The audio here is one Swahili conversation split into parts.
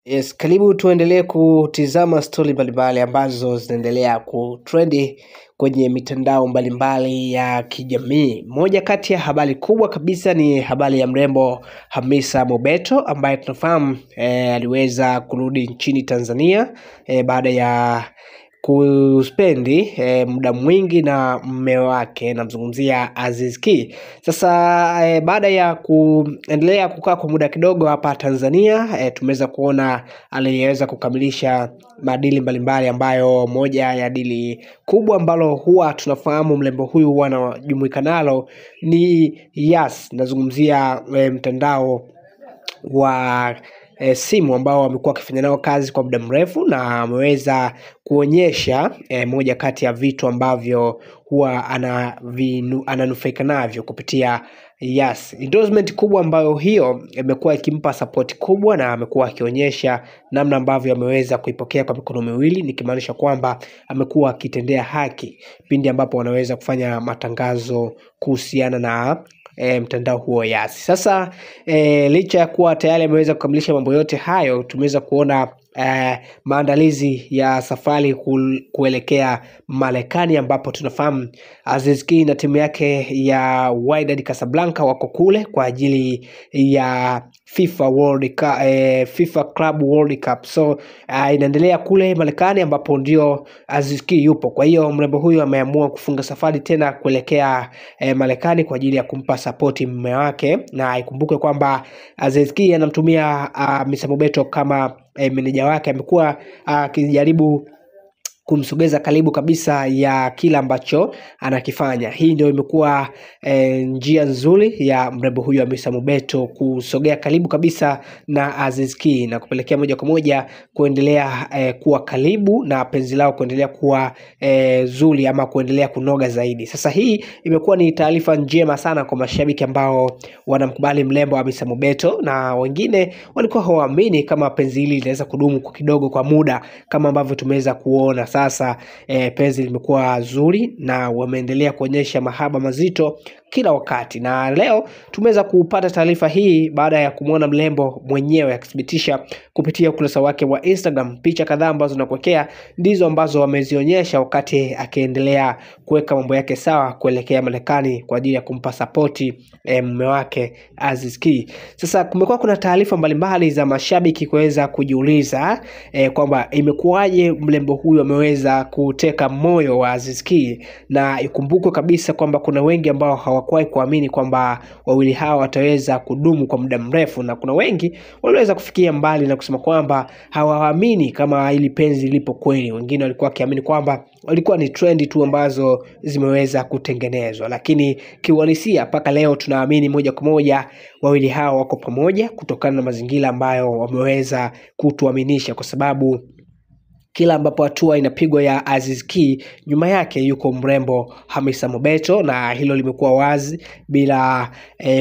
Yes, karibu tuendelee kutizama story mbalimbali ambazo zinaendelea kutrendi kwenye mitandao mbalimbali ya kijamii. Moja kati ya habari kubwa kabisa ni habari ya mrembo Hamisa Mobeto ambaye tunafahamu aliweza kurudi nchini Tanzania baada ya kuspendi muda mwingi na mume wake, namzungumzia Aziz Ki. Sasa baada ya kuendelea kukaa kwa muda kidogo hapa Tanzania, tumeweza kuona aliweza kukamilisha madili mbalimbali, ambayo moja ya dili kubwa ambalo huwa tunafahamu mrembo huyu huwa anajumuika nalo ni Yas. Nazungumzia mtandao wa simu ambao wamekuwa wakifanya nao kazi kwa muda mrefu, na ameweza kuonyesha moja kati ya vitu ambavyo huwa ananufaika navyo kupitia Yas. Endorsement kubwa ambayo hiyo imekuwa ikimpa support kubwa, na amekuwa akionyesha namna ambavyo ameweza kuipokea kwa mikono miwili, nikimaanisha kwamba amekuwa akitendea haki pindi ambapo wanaweza kufanya matangazo kuhusiana na mtandao huo Yas. Sasa licha ya kuwa tayari ameweza kukamilisha mambo yote hayo, tumeweza kuona maandalizi ya safari kuelekea Marekani, ambapo tunafahamu Aziz Ki na timu yake ya Wydad Casablanca wako kule kwa ajili ya FIFA Club World Cup. So inaendelea kule Marekani ambapo ndio Aziz Ki yupo. Kwa hiyo mrembo huyu ameamua kufunga safari tena kuelekea Marekani kwa ajili ya kumpa support mume wake, na ikumbuke kwamba Aziz Ki anamtumia Hamisa Mobeto kama meneja wake. Amekuwa akijaribu kumsogeza karibu kabisa ya kila ambacho anakifanya. Hii ndio imekuwa njia nzuri ya mrembo huyu Hamisa Mobeto kusogea karibu kabisa na Aziz Ki, na kupelekea moja kwa moja kuendelea kuwa karibu, na penzi lao kuendelea kuwa zuri ama kuendelea kunoga zaidi. Sasa hii imekuwa ni taarifa njema sana kwa mashabiki ambao wanamkubali mrembo Hamisa Mobeto, na wengine walikuwa hawaamini kama penzi hili linaweza kudumu kwa kidogo kwa muda kama ambavyo tumeweza kuona. Sasa penzi limekuwa zuri na wameendelea kuonyesha mahaba mazito kila wakati, na leo tumeweza kupata taarifa hii baada ya kumwona mrembo mwenyewe akithibitisha kupitia ukurasa wake wa Instagram. Picha kadhaa ambazo nakuwekea ndizo ambazo wamezionyesha wakati akiendelea kuweka mambo yake sawa kuelekea Marekani kwa ajili ya kumpa support mume wake Aziz Ki. Sasa kumekuwa kuna taarifa mbalimbali za mashabiki kuweza kujiuliza kwamba imekuwaje mrembo huyu ameweza kuteka moyo wa Aziz Ki, na ikumbukwe kabisa kwamba kuna wengi ambao hawakuwahi kuamini kwamba wawili hao wataweza kudumu kwa muda mrefu, na kuna wengi waliweza kufikia mbali na kusema kwamba hawaamini kama hili penzi lipo kweli. Wengine walikuwa wakiamini kwamba walikuwa ni trendi tu ambazo zimeweza kutengenezwa, lakini kiuhalisia mpaka leo tunaamini moja kwa moja wawili hao wako pamoja, kutokana na mazingira ambayo wameweza kutuaminisha, kwa sababu kila ambapo hatua inapigwa ya Aziz Ki, nyuma yake yuko mrembo Hamisa Mobeto, na hilo limekuwa wazi bila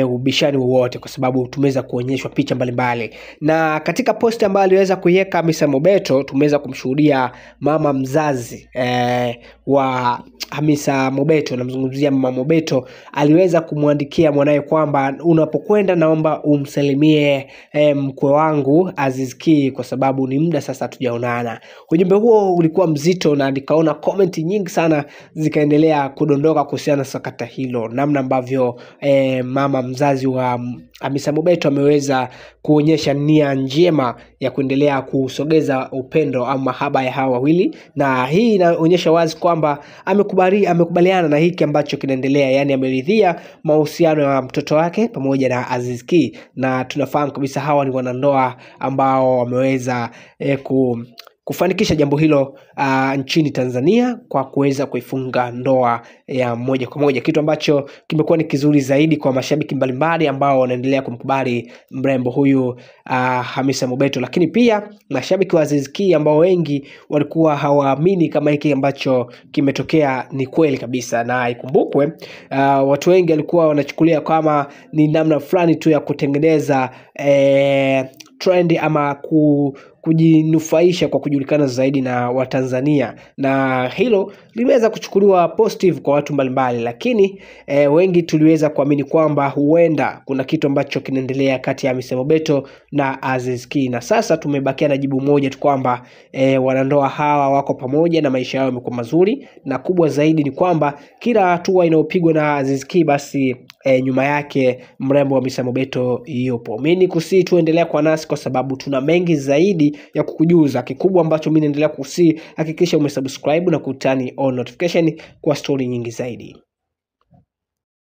ubishani wowote, kwa sababu tumeweza kuonyeshwa picha mbalimbali. Na katika post ambayo aliweza kuiweka Hamisa Mobeto, tumeweza kumshuhudia mama mzazi wa Hamisa Mobeto, namzungumzia mama Mobeto, aliweza kumwandikia mwanae kwamba unapokwenda naomba umsalimie mkwe wangu Aziz Ki, kwa sababu ni muda sasa tujaonana. Ujumbe huo ulikuwa mzito, na nikaona comment nyingi sana zikaendelea kudondoka kuhusiana na sakata hilo, namna ambavyo mama mzazi wa Hamisa Mobeto ameweza kuonyesha nia njema ya kuendelea kusogeza upendo ama mahaba ya hawa wawili, na hii inaonyesha wazi kwamba amekubaliana na hiki ambacho kinaendelea, yani ameridhia mahusiano ya mtoto wake pamoja na Aziz Ki, na tunafahamu kabisa hawa ni wanandoa ambao wameweza kufanikisha jambo hilo nchini Tanzania kwa kuweza kuifunga ndoa ya moja kwa moja, kitu ambacho kimekuwa ni kizuri zaidi kwa mashabiki mbalimbali ambao wanaendelea kumkubali mrembo huyu Hamisa Mobeto, lakini pia mashabiki wa Aziz Ki ambao wengi walikuwa hawaamini kama hiki ambacho kimetokea ni kweli kabisa. Na ikumbukwe watu wengi walikuwa wanachukulia kama ni namna fulani tu ya kutengeneza trend ama kujinufaisha kwa kujulikana zaidi na Watanzania, na hilo limeweza kuchukuliwa positive kwa watu mbalimbali, lakini wengi tuliweza kuamini kwamba huenda kuna kitu ambacho kinaendelea kati ya Hamisa Mobeto na Aziz Ki, na sasa tumebakia na jibu moja tu kwamba wanandoa hawa wako pamoja na maisha yao yamekuwa mazuri, na kubwa zaidi ni kwamba kila hatua inayopigwa na Aziz Ki basi nyuma yake mrembo wa Hamisa Mobeto yupo. Mimi nikusii tuendelea kwa nasi kwa sababu tuna mengi zaidi ya kukujuza. Kikubwa ambacho mimi naendelea kusii, hakikisha umesubscribe na kutani on notification kwa story nyingi zaidi.